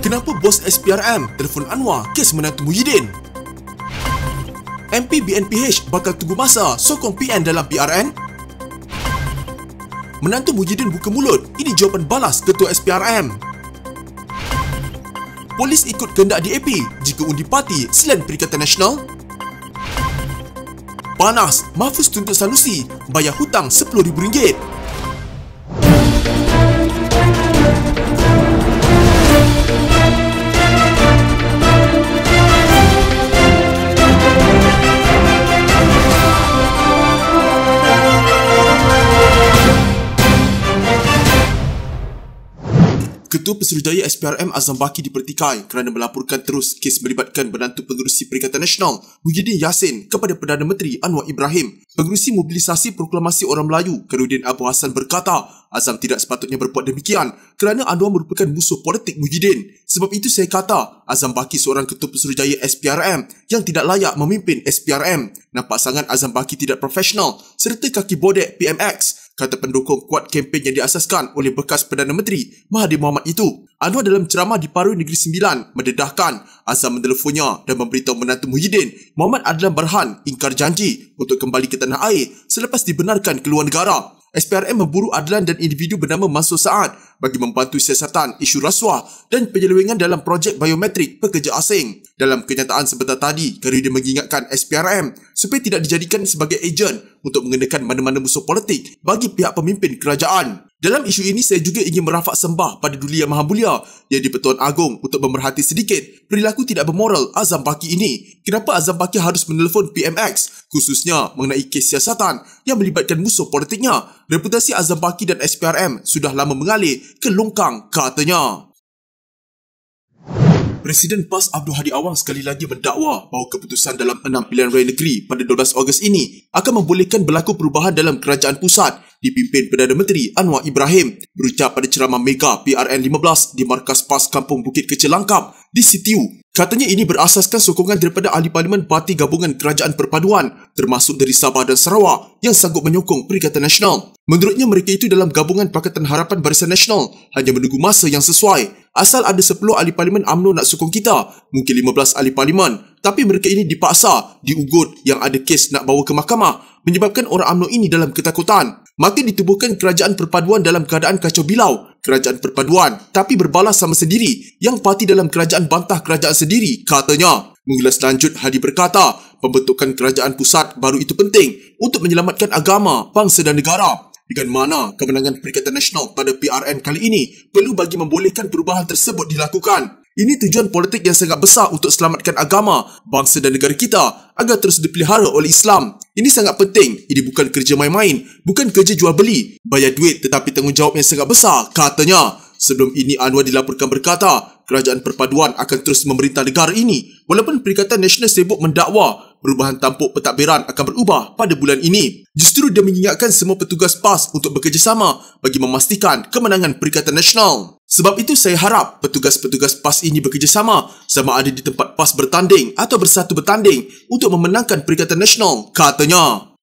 Kenapa bos SPRM telefon Anwar kes menantu Muhyiddin? MP BNPH bakal tunggu masa sokong PN dalam PRN? Menantu Muhyiddin buka mulut, ini jawapan balas Ketua SPRM. Polis ikut kehendak DAP jika undi parti selain Perikatan Nasional? Panas, Mahfuz tuntut Sanusi bayar hutang RM10,000. Ketua Pesuruhjaya SPRM Azam Baki dipertikai kerana melaporkan terus kes melibatkan menantu Pengerusi Perikatan Nasional Muhyiddin Yassin kepada Perdana Menteri Anwar Ibrahim. Pengerusi Mobilisasi Proklamasi Orang Melayu Khairuddin Abu Hassan berkata, Azam tidak sepatutnya berbuat demikian kerana Anwar merupakan musuh politik Muhyiddin. Sebab itu saya kata, Azam Baki seorang Ketua Pesuruhjaya SPRM yang tidak layak memimpin SPRM. Nampak sangat Azam Baki tidak profesional serta kaki bodek PMX, kata pendukung kuat kempen yang diasaskan oleh bekas Perdana Menteri Mahathir Mohamad itu. Anwar dalam ceramah di Paru Negeri Sembilan mendedahkan Azam mentelefonnya dan memberitahu menantu Muhyiddin, Muhammad Adlan Berhan, ingkar janji untuk kembali ke tanah air selepas dibenarkan keluar negara. SPRM memburu Adlan dan individu bernama Mansur Saad bagi membantu siasatan isu rasuah dan penyelewengan dalam projek biometrik pekerja asing. Dalam kenyataan sebentar tadi, Khairuddin mengingatkan SPRM supaya tidak dijadikan sebagai ejen untuk mengenakan mana-mana musuh politik bagi pihak pemimpin kerajaan. Dalam isu ini, saya juga ingin merafak sembah pada Duli Yang Maha Mulia yang di-Pertuan Agong untuk memerhati sedikit perilaku tidak bermoral Azam Baki ini. Kenapa Azam Baki harus menelefon PMX, khususnya mengenai kes siasatan yang melibatkan musuh politiknya? Reputasi Azam Baki dan SPRM sudah lama mengalir ke longkang, katanya. Presiden PAS Abdul Hadi Awang sekali lagi mendakwa bahawa keputusan dalam 6 pilihan raya negeri pada 12 Ogos ini akan membolehkan berlaku perubahan dalam kerajaan pusat dipimpin Perdana Menteri Anwar Ibrahim. Berucap pada ceramah Mega PRN 15 di markas PAS Kampung Bukit Kecil Langkap di Sitiu. Katanya ini berasaskan sokongan daripada ahli parlimen Parti Gabungan Kerajaan Perpaduan termasuk dari Sabah dan Sarawak yang sanggup menyokong Perikatan Nasional. Menurutnya mereka itu dalam gabungan Pakatan Harapan Barisan Nasional hanya menunggu masa yang sesuai. Asal ada 10 ahli parlimen UMNO nak sokong kita, mungkin 15 ahli parlimen, tapi mereka ini dipaksa, diugut yang ada kes nak bawa ke mahkamah menyebabkan orang UMNO ini dalam ketakutan. Maka ditubuhkan Kerajaan Perpaduan dalam keadaan kacau bilau. Kerajaan Perpaduan tapi berbalas sama sendiri yang parti dalam kerajaan bantah kerajaan sendiri, katanya. Mengulas lanjut, Hadi berkata, pembentukan kerajaan pusat baru itu penting untuk menyelamatkan agama, bangsa dan negara. Dengan mana kemenangan Perikatan Nasional pada PRN kali ini perlu bagi membolehkan perubahan tersebut dilakukan. Ini tujuan politik yang sangat besar untuk selamatkan agama, bangsa dan negara kita agar terus dipelihara oleh Islam. Ini sangat penting. Ini bukan kerja main-main, bukan kerja jual beli. Bayar duit tetapi tanggungjawab yang sangat besar, katanya. Sebelum ini Anwar dilaporkan berkata, Kerajaan Perpaduan akan terus memerintah negara ini walaupun Perikatan Nasional sibuk mendakwa perubahan tampuk pentadbiran akan berubah pada bulan ini. Justru dia mengingatkan semua petugas PAS untuk bekerjasama bagi memastikan kemenangan Perikatan Nasional. Sebab itu saya harap petugas-petugas PAS ini bekerjasama sama ada di tempat PAS bertanding atau bersatu bertanding untuk memenangkan Perikatan Nasional, katanya.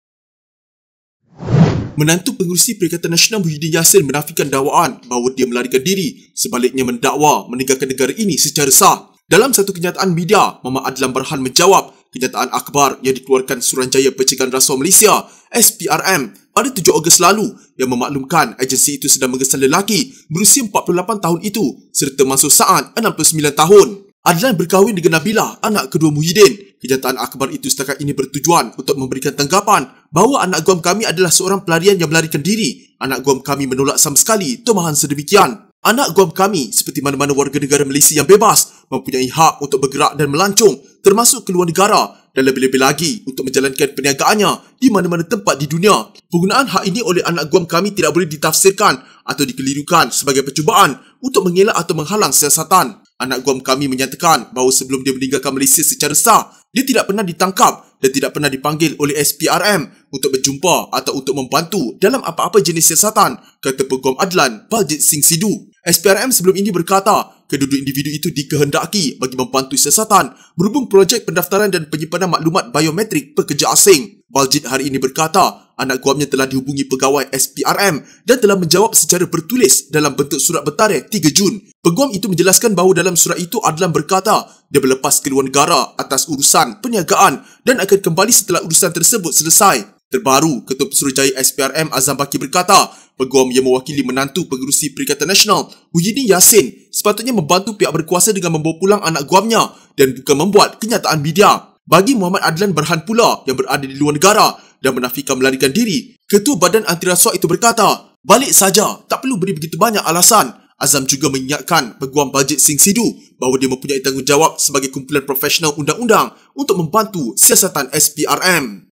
Menantu Pengerusi Perikatan Nasional Muhyiddin Yassin menafikan dakwaan bahawa dia melarikan diri, sebaliknya mendakwa meninggalkan negara ini secara sah. Dalam satu kenyataan media, Muhammad Adlan Berhan menjawab kenyataan akhbar yang dikeluarkan Suruhanjaya Pencegahan Rasuah Malaysia SPRM pada 7 Ogos lalu yang memaklumkan agensi itu sedang mengesan lelaki berusia 48 tahun itu serta Mansur Saad 69 tahun. Adlan berkahwin dengan Nabilah, anak kedua Muhyiddin. Kenyataan akhbar itu setakat ini bertujuan untuk memberikan tanggapan bahawa anak guam kami adalah seorang pelarian yang melarikan diri. Anak guam kami menolak sama sekali tumahan sedemikian. Anak guam kami, seperti mana-mana warga negara Malaysia yang bebas, mempunyai hak untuk bergerak dan melancong, termasuk keluar negara dan lebih-lebih lagi untuk menjalankan perniagaannya di mana-mana tempat di dunia. Penggunaan hak ini oleh anak guam kami tidak boleh ditafsirkan atau dikelirukan sebagai percubaan untuk mengelak atau menghalang siasatan. Anak guam kami menyatakan bahawa sebelum dia meninggalkan Malaysia secara sah, dia tidak pernah ditangkap dan tidak pernah dipanggil oleh SPRM untuk berjumpa atau untuk membantu dalam apa-apa jenis siasatan, kata Peguam Adlan Baljit Singh Sidhu. SPRM sebelum ini berkata, kedua individu itu dikehendaki bagi membantu siasatan berhubung projek pendaftaran dan penyimpanan maklumat biometrik pekerja asing. Baljit hari ini berkata anak guamnya telah dihubungi pegawai SPRM dan telah menjawab secara bertulis dalam bentuk surat bertarikh 3 Jun. Peguam itu menjelaskan bahawa dalam surat itu Adlan berkata dia berlepas ke luar negara atas urusan perniagaan dan akan kembali setelah urusan tersebut selesai. Terbaru, Ketua Pesuruhjaya SPRM Azam Baki berkata peguam yang mewakili menantu Pengerusi Perikatan Nasional Huhyidin Yassin sepatutnya membantu pihak berkuasa dengan membawa pulang anak guamnya dan bukan membuat kenyataan media. Bagi Muhammad Adlan Berhan pula yang berada di luar negara dan menafikan melarikan diri, Ketua Badan Anti Rasuah itu berkata, balik saja, tak perlu beri begitu banyak alasan. Azam juga mengingatkan Peguam Baljit Singh Sidhu bahawa dia mempunyai tanggungjawab sebagai kumpulan profesional undang-undang untuk membantu siasatan SPRM.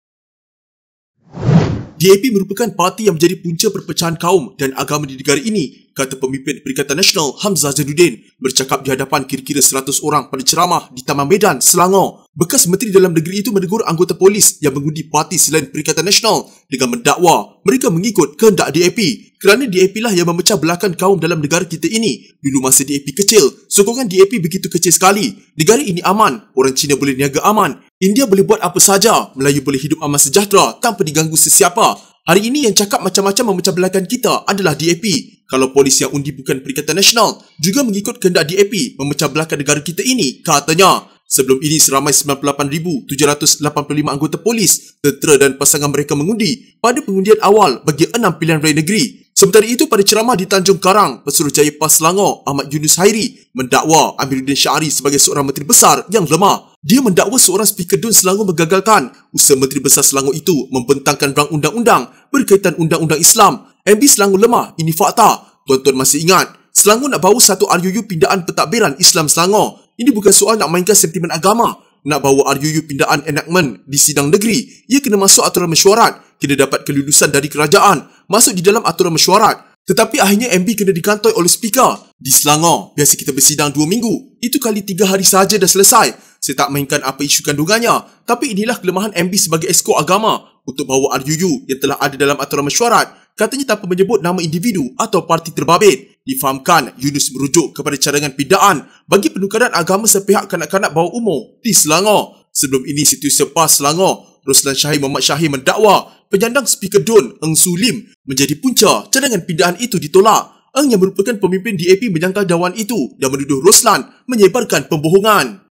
DAP merupakan parti yang menjadi punca perpecahan kaum dan agama di negara ini, kata pemimpin Perikatan Nasional Hamzah Zainuddin bercakap di hadapan kira-kira 100 orang pada ceramah di Taman Medan, Selangor. Bekas Menteri Dalam Negeri itu menegur anggota polis yang mengundi parti selain Perikatan Nasional dengan mendakwa mereka mengikut kehendak DAP kerana DAP lah yang memecah belahkan kaum dalam negara kita ini. Dulu masa DAP kecil, sokongan DAP begitu kecil sekali. Negara ini aman, orang Cina boleh niaga aman. India boleh buat apa saja, Melayu boleh hidup aman sejahtera tanpa diganggu sesiapa. Hari ini yang cakap macam-macam memecah belahkan kita adalah DAP. Kalau polis yang undi bukan Perikatan Nasional juga mengikut kehendak DAP memecah belahkan negara kita ini, katanya. Sebelum ini seramai 98,785 anggota polis, tentera dan pasangan mereka mengundi pada pengundian awal bagi 6 pilihan raya negeri. Sementara itu pada ceramah di Tanjung Karang, Pesuruhjaya PAS Selangor Ahmad Yunus Hairi mendakwa Amiruddin Syari sebagai seorang Menteri Besar yang lemah. Dia mendakwa seorang Speaker DUN Selangor menggagalkan usaha Menteri Besar Selangor itu membentangkan rang undang-undang berkaitan undang-undang Islam. MB Selangor lemah, ini fakta. Tuan-tuan masih ingat, Selangor nak bawa satu RUU pindaan pentadbiran Islam Selangor. Ini bukan soal nak mainkan sentimen agama. Nak bawa RUU pindaan enactment di sidang negeri, ia kena masuk aturan mesyuarat, kena dapat kelulusan dari kerajaan, masuk di dalam aturan mesyuarat. Tetapi akhirnya MB kena dikantoi oleh speaker. Di Selangor, biasa kita bersidang 2 minggu. Itu kali 3 hari sahaja dah selesai. Saya tak mainkan apa isu kandungannya. Tapi inilah kelemahan MB sebagai esko agama untuk bawa RUU yang telah ada dalam aturan mesyuarat. Katanya tanpa menyebut nama individu atau parti terbabit. Difahamkan, Yunus merujuk kepada cadangan pindaan bagi penukaran agama sepihak kanak-kanak bawah umur di Selangor. Sebelum ini, Setiausaha PAS Selangor, Roslan Syahir Muhammad Syahir mendakwa penyandang Speaker DUN Eng Su Lim menjadi punca cadangan pindaan itu ditolak. Eng yang merupakan pemimpin DAP menyangkal dakwan itu dan menuduh Roslan menyebarkan pembohongan.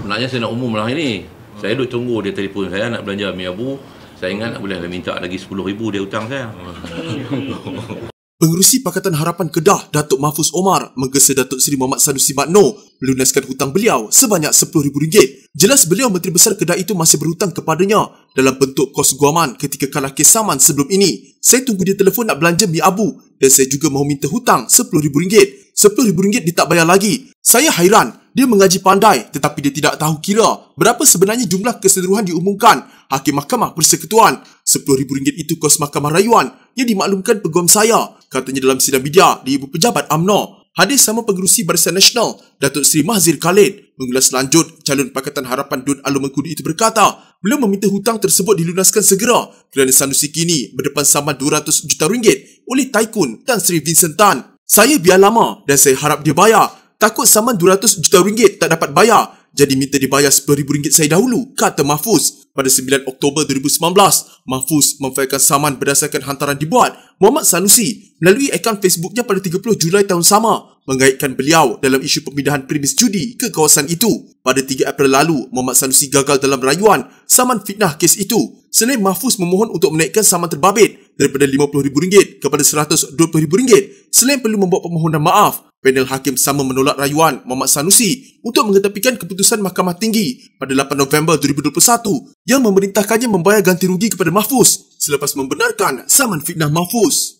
Sebenarnya saya nak umum lah ini. Saya duduk tunggu dia telefon saya nak belanja mi abu. Saya ingat boleh minta lagi 10,000 dia hutang saya. Pengerusi Pakatan Harapan Kedah, Datuk Mahfuz Omar, menggesa Datuk Seri Muhammad Sanusi Magno melunaskan hutang beliau sebanyak RM10,000. Jelas beliau Menteri Besar Kedah itu masih berhutang kepadanya dalam bentuk kos guaman ketika kalah kes saman sebelum ini. Saya tunggu dia telefon nak belanja mi abu dan saya juga mahu minta hutang RM10,000. RM10,000 dia tak bayar lagi. Saya hairan. Dia mengaji pandai tetapi dia tidak tahu kira berapa sebenarnya jumlah keseluruhan diumumkan Hakim Mahkamah Persekutuan. RM10,000 itu kos mahkamah rayuan yang dimaklumkan peguam saya, katanya dalam sidang media di Ibu Pejabat UMNO. Hadir sama Pengerusi Barisan Nasional Datuk Seri Mahzir Khalid mengulas lanjut calon Pakatan Harapan DUN Alor Mengkudu itu berkata beliau meminta hutang tersebut dilunaskan segera kerana Sanusi kini berdepan saman RM200 juta oleh Taikun Tan Sri Vincent Tan. Saya biar lama dan saya harap dia bayar. Takut saman RM200 juta tak dapat bayar, jadi minta dibayar RM10,000 saya dahulu, kata Mahfuz. Pada 9 Oktober 2019, Mahfuz memfailkan saman berdasarkan hantaran dibuat Muhammad Sanusi melalui akaun Facebooknya pada 30 Julai tahun sama, mengaitkan beliau dalam isu pemindahan premis judi ke kawasan itu. Pada 3 April lalu, Muhammad Sanusi gagal dalam rayuan saman fitnah kes itu. Selain Mahfuz memohon untuk menaikkan saman terbabit daripada RM50,000 kepada RM120,000, selain perlu membuat permohonan maaf, panel hakim sama menolak rayuan Muhammad Sanusi untuk mengetepikan keputusan Mahkamah Tinggi pada 8 November 2021 yang memerintahkannya membayar ganti rugi kepada Mahfuz selepas membenarkan saman fitnah Mahfuz.